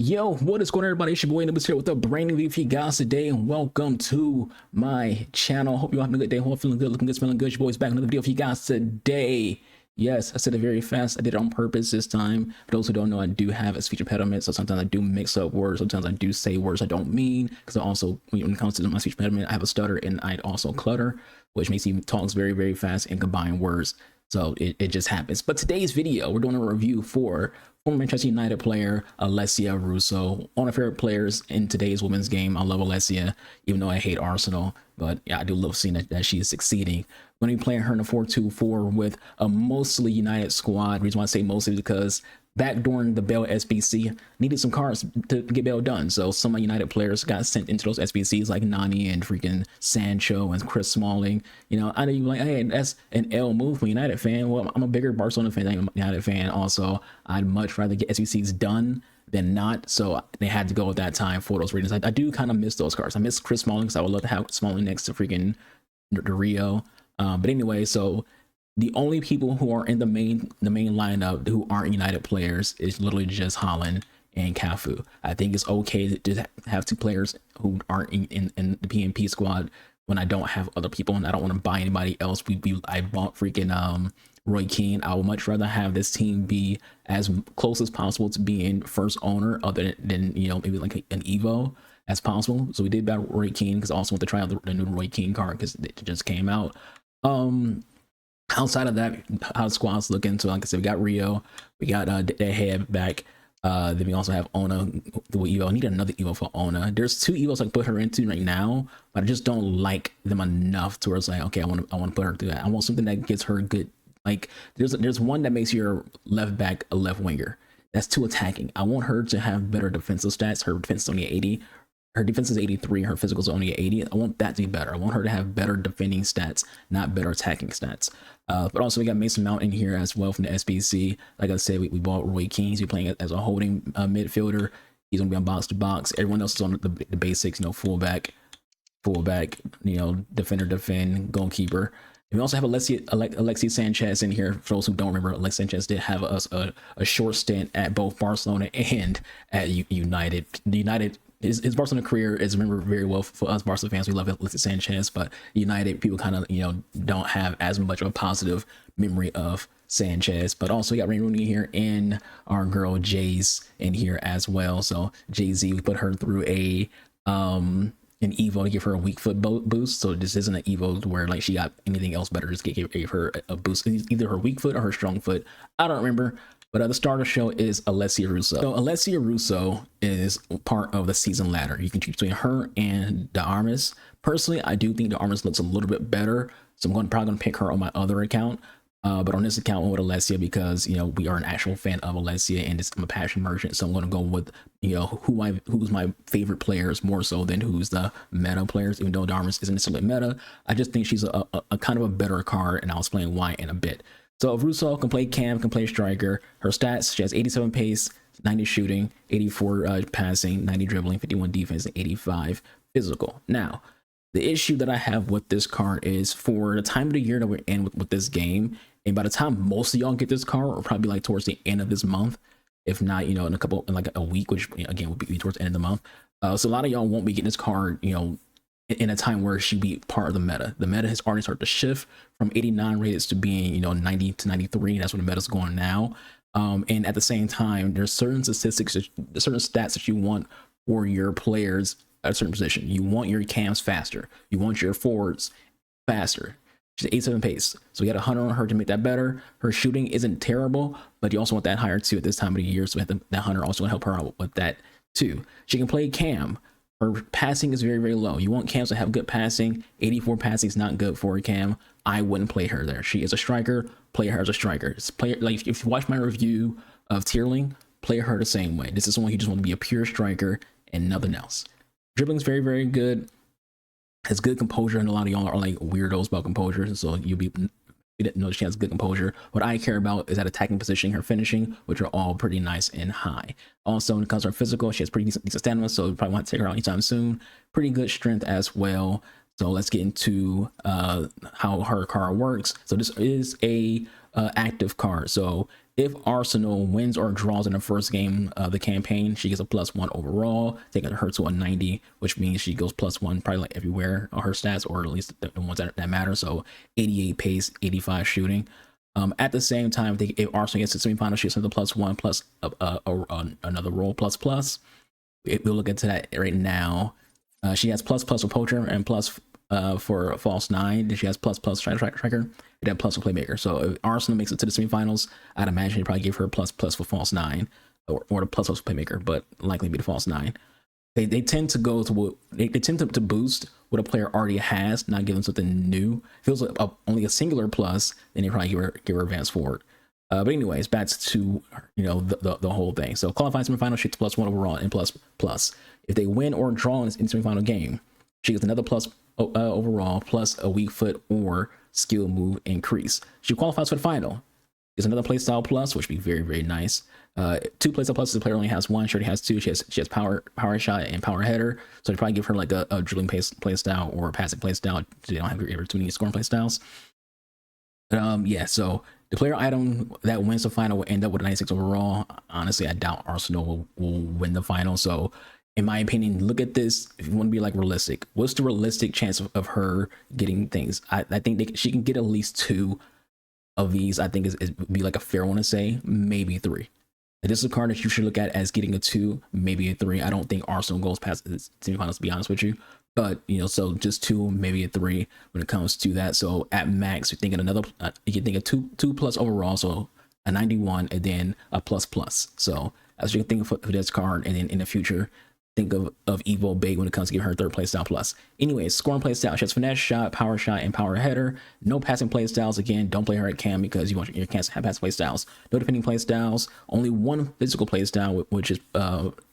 Yo, what is going on, everybody? It's your boy Anubis here with a brand new video for you guys today, and welcome to my channel. Hope you're having a good day. Hope you're feeling good, looking good, smelling good. Your boy's back with another video for you guys today. Yes, I said it very fast. I did it on purpose this time. For those who don't know, I do have a speech impediment, so sometimes I do mix up words. Sometimes I do say words I don't mean, because I also, when it comes to my speech impediment, I have a stutter and I also clutter, which makes me talk very, very fast and combine words. So it just happens. But today's video, we're doing a review for former Manchester United player Alessia Russo, one of my favorite players in today's women's game. I love Alessia, even though I hate Arsenal. But yeah, I do love seeing that she is succeeding. I'm going to be playing her in a 4-2-4 with a mostly United squad. The reason why I say mostly is because back during the Bell SBC, needed some cards to get Bell done. So some of my United players got sent into those SBCs like Nani and freaking Sancho and Chris Smalling. You know, I know you're like, hey, that's an L move from a United fan. Well, I'm a bigger Barcelona fan than I'm a United fan. Also, I'd much rather get SBCs done than not. So they had to go at that time for those reasons. I do kind of miss those cards. I miss Chris Smalling because I would love to have Smalling next to freaking the Rio. But anyway, so the only people who are in the main lineup who aren't United players is literally just Haaland and Cafu. I think it's okay to have two players who aren't in the PNP squad when I don't have other people and I don't want to buy anybody else. I bought freaking Roy Keane. I would much rather have this team be as close as possible to being first owner, other than you know, maybe like an Evo as possible. So we did buy Roy Keane because I also want to try out the new Roy Keane card because it just came out. Outside of that, how the squad's looking, so like I said, we got Rio, we got De Gea back, then we also have Ona, the Evo. I need another Evo for Ona. There's two Evos I can put her into right now, but I just don't like them enough to where it's like, okay, I want to put her through that. I want something that gets her good. Like there's one that makes your left back a left winger. That's too attacking. I want her to have better defensive stats. Her defense is only 80. Her defense is 83, her physical is only 80. I want that to be better. I want her to have better defending stats, not better attacking stats. But also we got Mason Mount in here as well from the SBC. Like I said, we bought Roy Keane. He's playing as a holding midfielder. He's gonna be on box to box. Everyone else is on the basics, you know, fullback, you know, defender, defend, goalkeeper. And we also have Alexis Sanchez in here. For those who don't remember, Alexis Sanchez did have a short stint at both Barcelona and at United. The United. His Barcelona career is remembered very well for us Barcelona fans. We love Alexis Sanchez, but United people kind of, you know, don't have as much of a positive memory of Sanchez. But also we got Wayne Rooney here and our girl Jay's in here as well. So Jay-Z, we put her through an Evo to give her a weak foot boost. So this isn't an Evo where like she got anything else better. Just gave her a boost, either her weak foot or her strong foot. I don't remember. But the starter show is Alessia Russo. So Alessia Russo is part of the season ladder. You can choose between her and the Armas. Personally, I do think the Armas looks a little bit better. So I'm probably going to pick her on my other account. But on this account, I went with Alessia because, you know, we are an actual fan of Alessia and I'm a passion merchant. So I'm going to go with, you know, who's my favorite players more so than who's the meta players. Even though the Armas isn't necessarily meta, I just think she's a kind of a better card, and I'll explain why in a bit. So Russo can play cam, can play striker. Her stats, she has 87 pace, 90 shooting, 84 passing, 90 dribbling, 51 defense, and 85 physical. Now, the issue that I have with this card is for the time of the year that we're in with this game, and by the time most of y'all get this card, or probably like towards the end of this month, if not, you know, in like a week, which again would be towards the end of the month. So a lot of y'all won't be getting this card, you know, in a time where she'd be part of the meta. The meta has already started to shift from 89 rated to being, you know, 90 to 93. That's where the meta's going now. And at the same time, there's certain statistics, certain stats that you want for your players at a certain position. You want your cams faster. You want your forwards faster. She's 87 pace, so we got 100 on her to make that better. Her shooting isn't terrible, but you also want that higher too at this time of the year. So we have that 100 also help her out with that too. She can play cam. Her passing is very, very low. You want cams to have good passing. 84 passing is not good for a cam. I wouldn't play her there. She is a striker. Play her as a striker. Like if you watch my review of Tierling, play her the same way. This is someone who just want to be a pure striker and nothing else. Dribbling is very, very good. Has good composure, and a lot of y'all are like weirdos about composure. So you didn't know she has good composure. What I care about is that attacking positioning, her finishing, which are all pretty nice and high. Also, when it comes to her physical, she has pretty decent stamina, so you probably want to take her out anytime soon. Pretty good strength as well. So let's get into how her card works. So this is a active card. So if Arsenal wins or draws in the first game of the campaign, she gets a +1 overall, taking her to a 90, which means she goes +1 probably like everywhere on her stats, or at least the ones that matter. So 88 pace, 85 shooting. At the same time, if Arsenal gets to semifinals, she gets another +1 plus another roll plus. We'll look into that right now. She has plus for poacher and plus for false 9. Then she has plus striker, and then plus for playmaker. So if Arsenal makes it to the semifinals, I'd imagine they probably give her plus for false 9 or the plus for playmaker, but likely be the false 9. They tend to go to what they tend to boost what a player already has, not give them something new. If it was only a singular plus, then they probably give her advance forward. But anyways, back to the whole thing. So qualifying semifinal, she gets +1 overall and plus. If they win or draw in the semifinal game, she gets another plus overall plus a weak foot or skill move increase. She qualifies for the final. There's another playstyle plus, which would be very, very nice. 2 playstyle pluses. The player only has 1. She already has 2. She has power shot and power header. So they probably give her like a dribbling playstyle or a passing playstyle. So they don't have too many scoring playstyles. Yeah. So the player item that wins the final will end up with a 96 overall. Honestly, I doubt Arsenal will win the final. So in my opinion, look at this. If you want to be like realistic, what's the realistic chance of her getting things? I think she can get at least 2 of these. I think is be like a fair one to say, maybe 3. This is a card that you should look at as getting a 2, maybe a 3. I don't think Arsenal goes past the semifinals, to be honest with you. But so just 2, maybe a 3 when it comes to that. So at max, you're thinking another. You can think of 2 plus overall, so a 91, and then a plus. So as you can think of for this card, and then in the future, think of Evo big when it comes to giving her 3rd playstyle plus. Anyways, scoring playstyle. She has finesse shot, power shot, and power header. No passing playstyles. Again, don't play her at cam because you want your cams to have passing playstyles. No defending playstyles. Only 1 physical playstyle, which is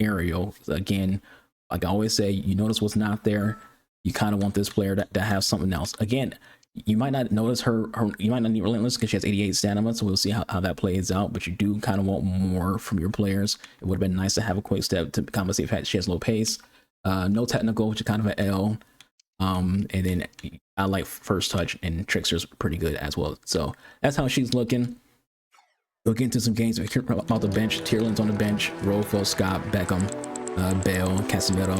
aerial. Again, like I always say, you notice what's not there. You kind of want this player to have something else. Again, you might not notice her you might not need relentless because she has 88 stamina, so we'll see how that plays out. But you do kind of want more from your players. It would have been nice to have a quick step to compensate the fact she has low pace. No technical, which is kind of an L. And then I like first touch, and Trickster's pretty good as well. So that's how she's looking. We'll get into some games about the bench. Tierland's on the bench. Rolfo, Scott, Beckham, Bale, Casemiro,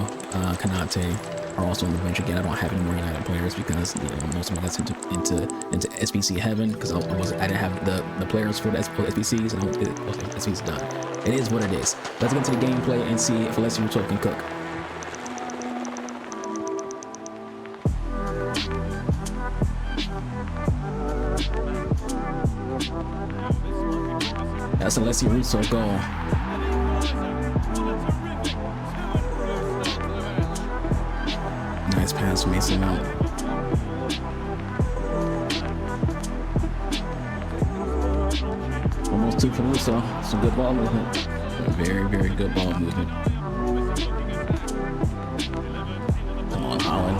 Kanate are also on the bench. Again, I don't have any more United players because most of them got into SBC heaven because I didn't have the players for the SBCs, and SBC's done. It is what it is. Let's get into the gameplay and see if Alessia Russo can cook. That's Alessia Russo goal. Nice pass from Mason Mount. Almost 2 for Russo. Some good ball movement. Very, very good ball movement. Come on, Holland.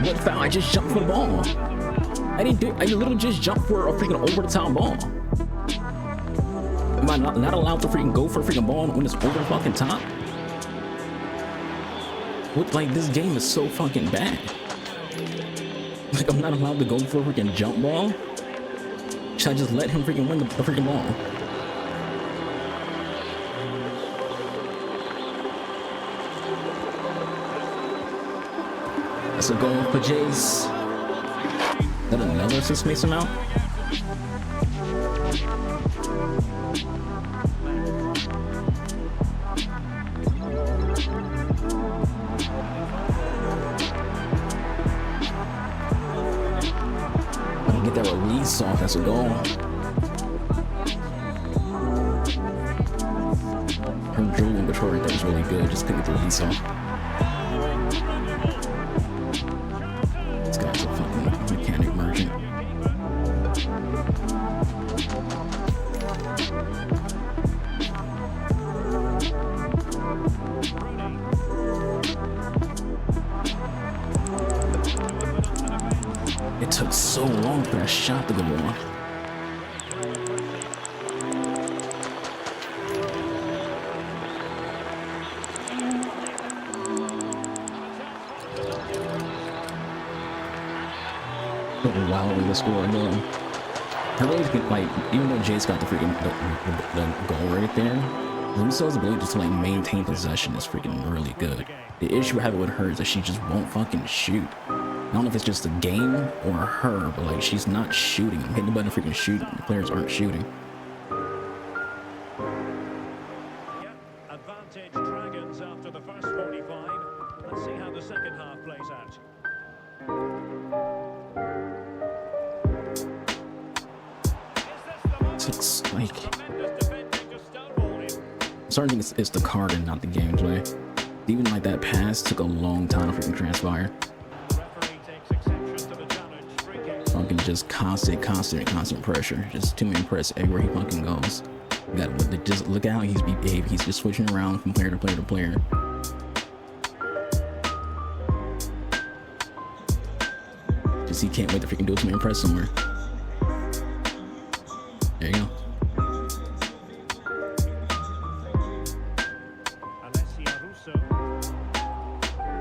What foul? I just jumped for the ball. I literally just jumped for a freaking over-the-top ball. Am I not allowed to freaking go for a freaking ball when it's over the fucking top? What, like, this game is so fucking bad. Like, I'm not allowed to go for a freaking jump ball? Should I just let him freaking win the freaking ball? That's a goal for Jace. Is that another assist Mason Mount? Get that release off. That's a goal. Her dribbling control right there was really good. Just couldn't get the release off. This guy's a fucking mechanic merchant. It took so long for that shot to go on. goalie to score a goal. I really think, like, even though Jade's got the freaking the goal right there, Russo's ability just to like maintain possession is freaking really good. The issue I have with her is that she just won't fucking shoot. I don't know if it's just the game or her, but like she's not shooting. I'm hitting the button to freaking shoot. The players aren't shooting. Yeah, advantage Dragons after the first 45. Let's see how the second half plays out. It's like I'm starting to think it's the card and not the gameplay. Even like that pass took a long time to freaking transpire. Fucking just constant pressure. Just too many press everywhere he fucking goes. You gotta just look at how he's behaving. He's just switching around from player to player to player. Just he can't wait to freaking do it to impress somewhere. There you go. Alessia Russo.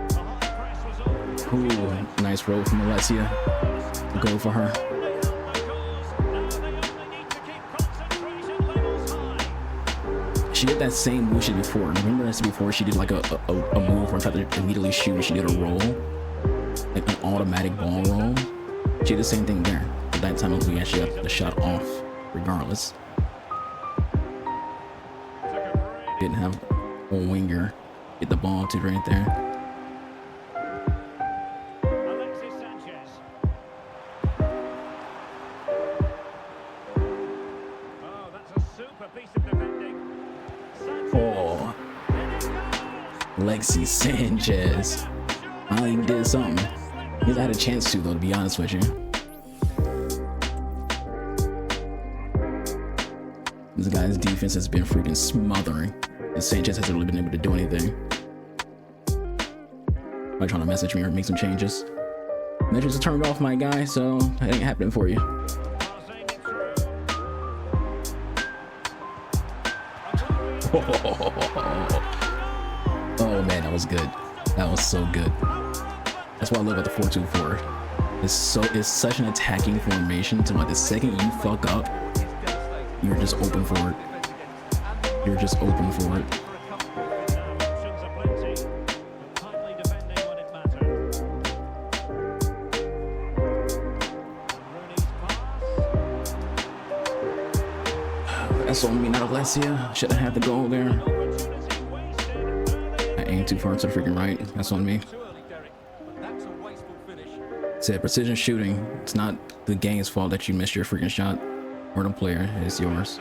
A high press was over. Ooh, nice roll from Alessia. Go for her. She did that same move she did before. Remember that before she did like a move where tried to immediately shoot and she did a roll? Like an automatic ball roll. She did the same thing there. But that time we actually got the shot off regardless. Didn't have a winger get the ball to right there. Oh, Alexis Sanchez. I even did something. Because I had a chance to, though, to be honest with you. This guy's defense has been freaking smothering, and Sanchez hasn't really been able to do anything. I'm trying to message me or make some changes. Measures are turned off, my guy, so it ain't happening for you. Oh man, that was good. That was so good. That's what I love about the 4-2-4. It's such an attacking formation. So like the second you fuck up, you're just open for it. You're just open for it. That's on me, not Alessia. Should have had the goal there. I aimed too far to the freaking right. That's on me. Said precision shooting. It's not the game's fault that you missed your freaking shot, or the player. It's yours.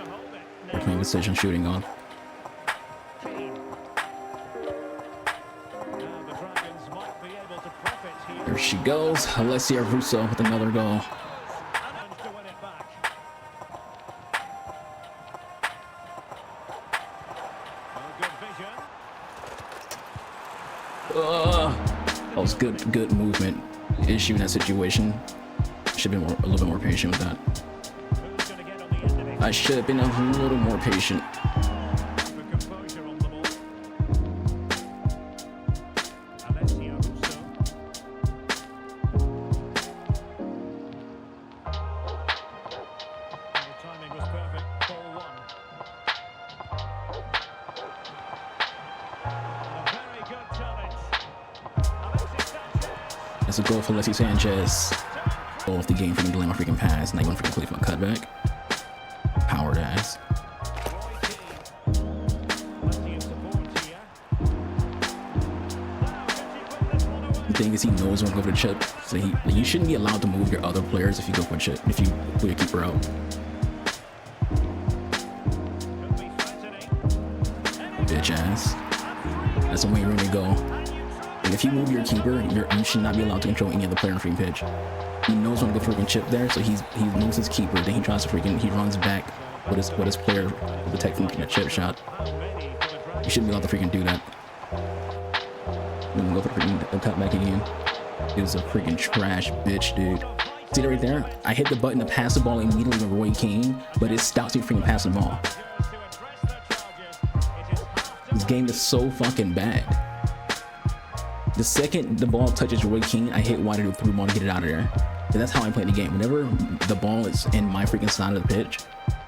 We're playing precision shooting on. There she goes. Alessia Russo with another goal. That was good movement. Issue in that situation. Should have been a little bit more patient with that. I should have been a little more patient. That's a goal for Alessia Sanchez. Goal off the game for me to delay my freaking pass. Now you want to freaking play for a cutback. Powered ass. The thing is, he knows when to go for the chip, so you shouldn't be allowed to move your other players if you go for a chip. If you put your keeper out. Bitch ass. That's the way you really go. And if you move your keeper, you should not be allowed to control any other player on free pitch. He knows when to go freaking chip there, so he moves his keeper. Then he tries to he runs back with his player to protect from a chip shot. You shouldn't be allowed to freaking do that. Then go for the freaking cut back again. It was a freaking trash bitch, dude. See that right there? I hit the button to pass the ball immediately to Roy Keane, but it stops me from freaking passing the ball. This game is so fucking bad. The second the ball touches Roy Keane, I hit wide through the ball to get it out of there. And that's how I play the game. Whenever the ball is in my freaking side of the pitch,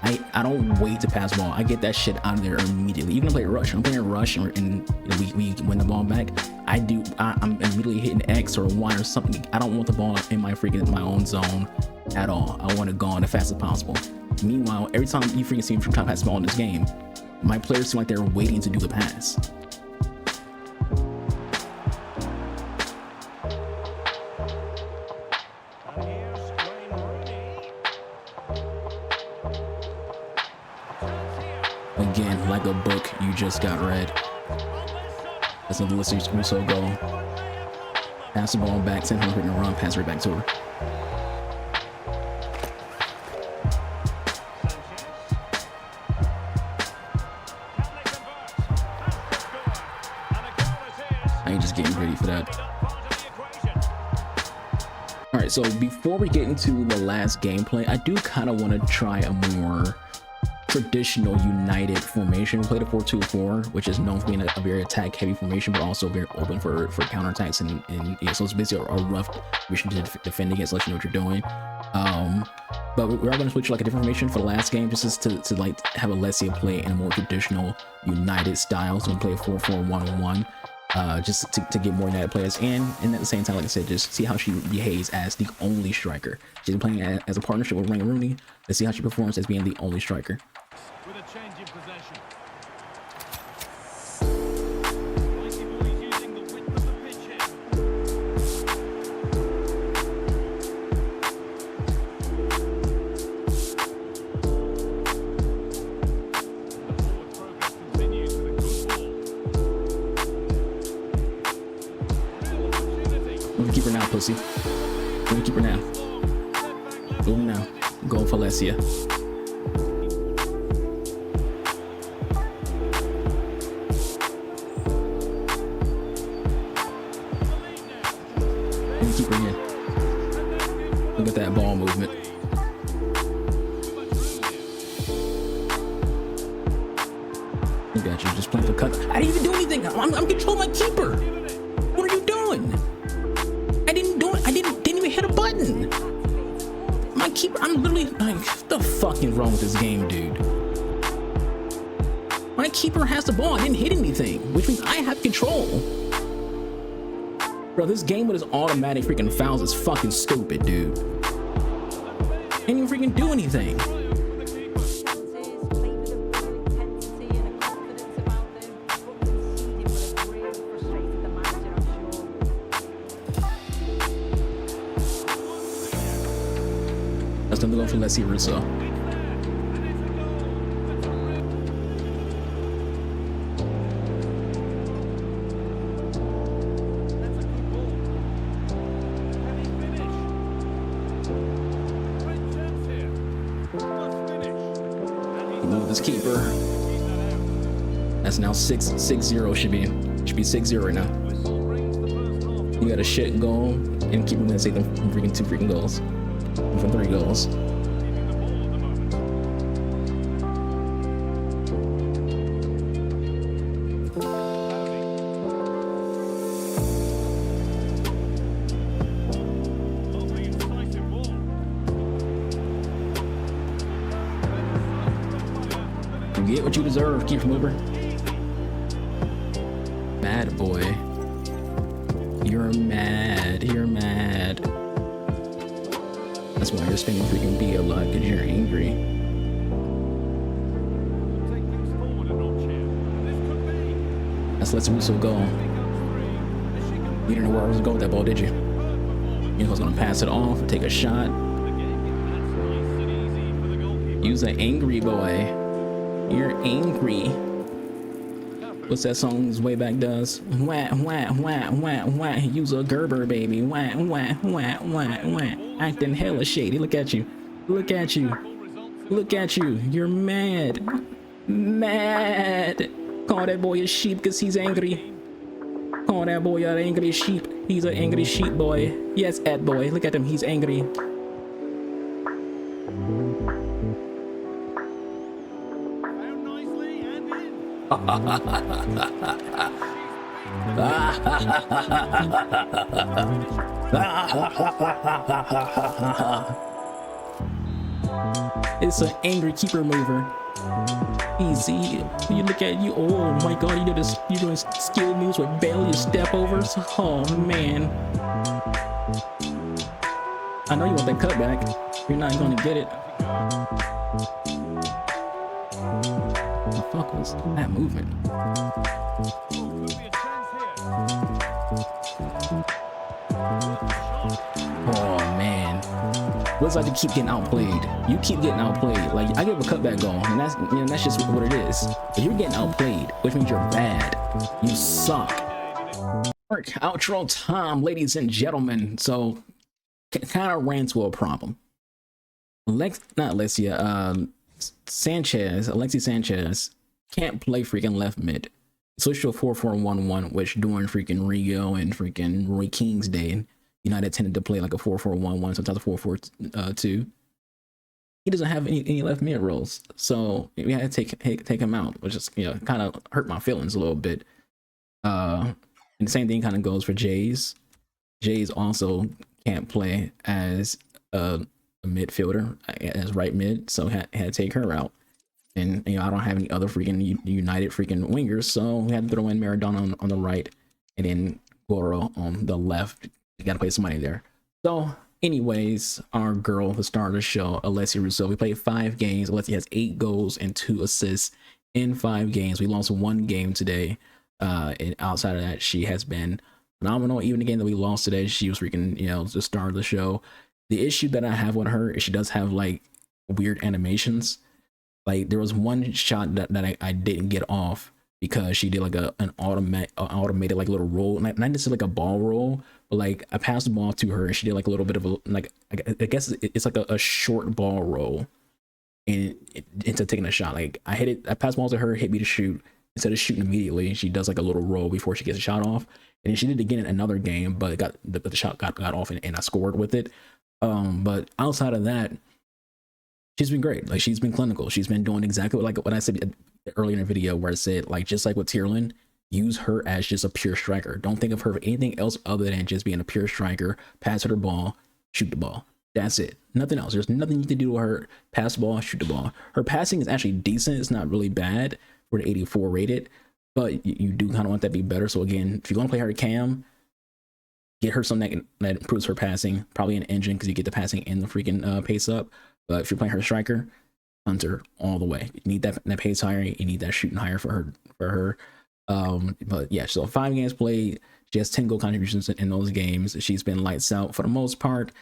I don't wait to pass ball. I get that shit out of there immediately. Even if I play rush, I'm playing rush and we win the ball back. I'm immediately hitting X or Y or something. I don't want the ball in my own zone at all. I want it gone as fast as possible. Meanwhile, every time you freaking see me try to pass the ball in this game, my players seem like they're waiting to do the pass. Again, like a book you just got read. That's another Alessia Russo goal. Pass the ball back, send her in a run, pass right back to her. I ain't just getting ready for that. Alright, so before we get into the last gameplay, I do kind of want to try a more traditional united formation. We played a 4-2-4, which is known for being a very attack heavy formation, but also very open for counterattacks, and yeah, so it's basically a rough formation to defend against, let you know what you're doing. But we're going to switch to like a different formation for the last game, just to like have Alessia play in a more traditional united style. So we play a 4-4-1-1. Just to get more united players and at the same time, like I said, just see how she behaves as the only striker. She's playing as a partnership with Wayne Rooney. Let's see how she performs as being the only striker. With a change in possession. Using the width of the pitch here. The forward progress continues with a good ball. Real opportunity. We're gonna keep her now, pussy. We're gonna keep her now. Go now. Go for Alessia. Keep her in. Look at that ball movement. Look at you, just playing for cut. I didn't even do anything. I'm controlling my keeper. What are you doing? I didn't do it. I didn't even hit a button. My keeper. I'm literally like, what the fuck is wrong with this game, dude? My keeper has the ball. I didn't hit anything, which means I have control. Bro, this game with his automatic freaking fouls is fucking stupid, dude. Can't even freaking do anything. That's another goal for Alessia Russo. Move this keeper. That's now 6-0 should be 6-0 right now. You got a shit goal and keep him gonna save them from freaking 2 freaking goals. From 3 goals. You get what you deserve, keep mover. Mad boy. You're mad. You're mad. That's why you're spending freaking B a lot, because you're angry. That's Alessia Russo goal. You didn't know where I was going with that ball, did you? You know I was gonna pass it off, take a shot. Use an angry boy. You're angry. What's that song's way back does? Wah, wah, wah, wah, wah. Use a Gerber, baby. Wah, wah, wah, wah, wah. Acting hella shady. Look at you. Look at you. Look at you. You're mad. Mad. Call that boy a sheep because he's angry. Call that boy an angry sheep. He's an angry sheep boy. Yes, Ed boy. Look at him. He's angry. It's an angry keeper mover. Easy. When you look at you, oh my god, you're doing skill moves with barely step overs. Oh man. I know you want that cutback. You're not gonna get it. What the fuck was that movement? Oh man. What's like to keep getting outplayed? You keep getting outplayed. Like I give a cutback goal, and that's just what it is. But you're getting outplayed, which means you're bad. You suck. Outro time, ladies and gentlemen. So kind of ran into a problem. Alessia Sanchez can't play freaking left mid. Switched to a 4-4-1-1, which during freaking Rio and freaking Roy King's day, United tended to play like a 4-4-1-1, sometimes a 4-4-2. He doesn't have any left mid roles, so we had to take him out, which is kind of hurt my feelings a little bit. And the same thing kind of goes for Jays. Jays also can't play as a midfielder, as right mid, so had to take her out. And I don't have any other freaking United freaking wingers, so we had to throw in Maradona on the right, and then Goro on the left. You gotta play somebody there. So, anyways, our girl, the star of the show, Alessia Russo. We played 5 games. Alessia has 8 goals and 2 assists in 5 games. We lost 1 game today. And outside of that, she has been phenomenal. Even the game that we lost today, she was freaking, the star of the show. The issue that I have with her is she does have like weird animations. Like there was one shot that I didn't get off because she did like an automated like little roll, not necessarily like a ball roll, but like I passed the ball to her and she did like a little bit of a, like I guess it's like a short ball roll and into taking a shot. Like I passed the ball to her, hit me to shoot. Instead of shooting immediately, she does like a little roll before she gets a shot off. And then she did it again in another game, but the shot got off and I scored with it. But outside of that, she's been great. Like she's been clinical. She's been doing exactly what I said earlier in the video, where I said like just like with Tierlin, use her as just a pure striker. Don't think of her for anything else other than just being a pure striker. Pass her the ball, shoot the ball. That's it. Nothing else. There's nothing you can do to her. Pass the ball, shoot the ball. Her passing is actually decent. It's not really bad for the 84 rated, but you do kind of want that to be better. So again, if you're going to play her cam, get her something that improves her passing, probably an engine because you get the passing and the freaking pace up. But if you're playing her striker, Hunter all the way. You need that pace higher. You need that shooting higher for her. But yeah, so 5 games played. She has 10 goal contributions in those games. She's been lights out for the most part.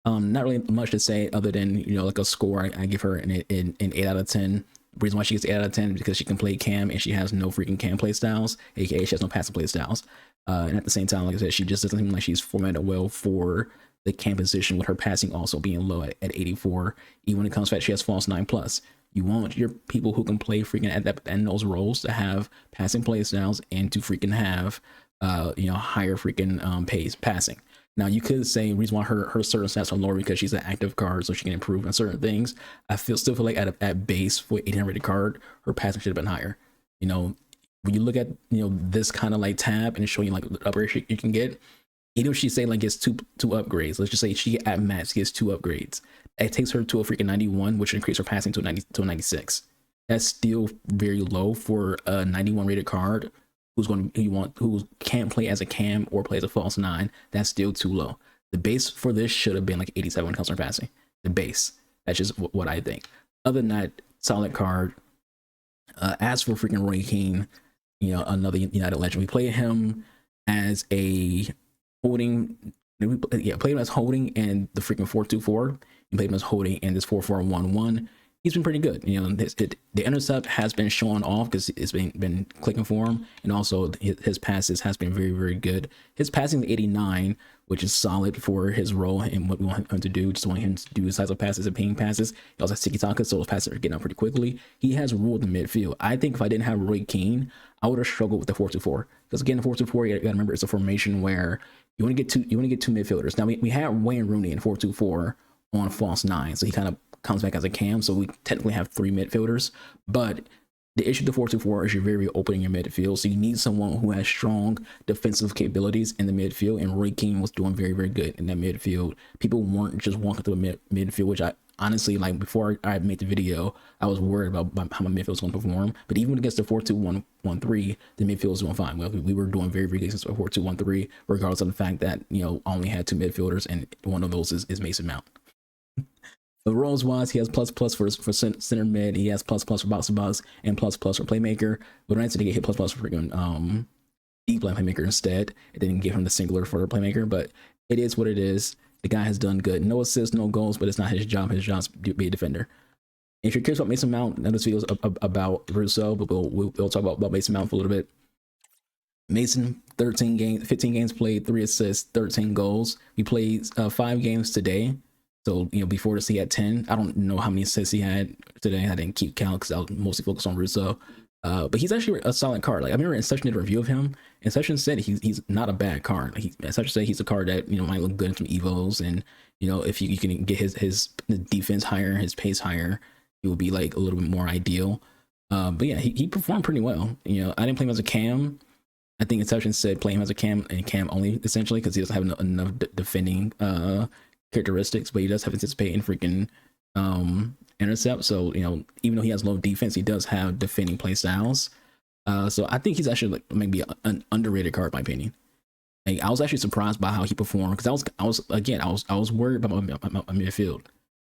Not really much to say other than like a score. I give her an 8 out of 10. The reason why she gets 8 out of 10 is because she can play cam and she has no freaking cam play styles, aka she has no passing play styles. And at the same time, like I said, she just doesn't seem like she's formatted well for the cam position, with her passing also being low at 84. Even when it comes to that, she has false 9+. You want your people who can play freaking at that and those roles to have passing play styles and to freaking have higher freaking pace passing. Now you could say the reason why her certain stats are lower because she's an active card, so she can improve on certain things. I still feel like at base for 800 rated card, her passing should have been higher. When you look at this kind of like tab and show you like the upgrades you can get, even if she say like gets two upgrades, let's just say she at max gets 2 upgrades, it takes her to a freaking 91, which increases her passing to a 96. That's still very low for a 91 rated card who can't play as a cam or play as a false 9. That's still too low. The base for this should have been like 87 when it comes to passing. The base. That's just what I think. Other than that, solid card. As for freaking Roy Keane, another United legend. We played him as a holding. Played him as holding and the freaking 4-2-4. We played him as holding in this 4-4-1-1. He's been pretty good. The intercept has been showing off because it's been clicking for him, and also his passes has been very, very good. His passing to 89, which is solid for his role and what we want him to do. Just want him to do his size of passes and ping passes. He also has tiki taka, so those passes are getting out pretty quickly. He has ruled the midfield. I think if I didn't have Roy Keane, I would have struggled with the 4-2-4, because again, the 4-2-4, you gotta remember, it's a formation where you want to get two midfielders. Now we had Wayne Rooney in 4-2-4 on false 9, so he kind of comes back as a cam, so we technically have 3 midfielders, but The issue with the 4-2-4 is you're very open in your midfield, so you need someone who has strong defensive capabilities in the midfield. And Roy Keane was doing very, very good in that midfield. People weren't just walking through the midfield, which I honestly, like, before I made the video, I was worried about how my midfield was going to perform. But even against the 4-2-1-1-3, the midfield was doing fine. Well, we were doing very, very good against the 4-2-1-3, regardless of the fact that, you know, I only had 2 midfielders, and one of those is Mason Mount. The roles wise, he has plus for center mid, he has plus for box to box, and plus for playmaker. But I said to get hit plus for freaking deep line playmaker instead. It didn't give him the singular for the playmaker, but it is what it is. The guy has done good. No assists, no goals, but it's not his job. His job's to be a defender. If you're curious about Mason Mount, now this video is about Russo, but we'll talk about Mason Mount for a little bit. Mason, 15 games played, 3 assists, 13 goals. We played 5 games today. So, you know, before this, he had 10. I don't know how many assists he had today. I didn't keep count because I was mostly focused on Russo. But he's actually a solid card. Like, I remember Session did a review of him, and Session said he's not a bad card. Session said he's a card that, you know, might look good in some evos, and, you know, if you can get his defense higher, his pace higher, it would be like a little bit more ideal. But yeah, he performed pretty well. You know, I didn't play him as a cam. I think Session said play him as a cam and cam only, essentially, because he doesn't have enough defending characteristics, but he does have anticipating freaking intercept. So, you know, even though he has low defense, he does have defending play styles. So I think he's actually like maybe an underrated card, in my opinion. Like, I was actually surprised by how he performed, because I was worried about my midfield,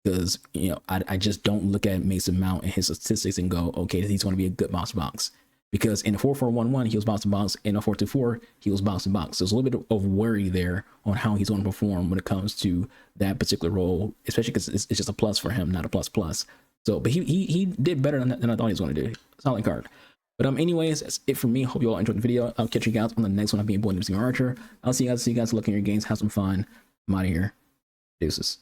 because, you know, I just don't look at Mason Mount and his statistics and go, okay, he's going to be a good box to box. Because in a 4-4-1-1, he was box to box. In a 4-2-4, he was box to box. So there's a little bit of worry there on how he's going to perform when it comes to that particular role, especially because it's just a plus for him, not a plus. So, but he did better than I thought he was going to do. Solid card. But anyways, that's it for me. Hope you all enjoyed the video. I'll catch you guys on the next one. I'll be boy AnubisArchangel. I'll see you guys. Look in your games. Have some fun. I'm out of here. Deuces.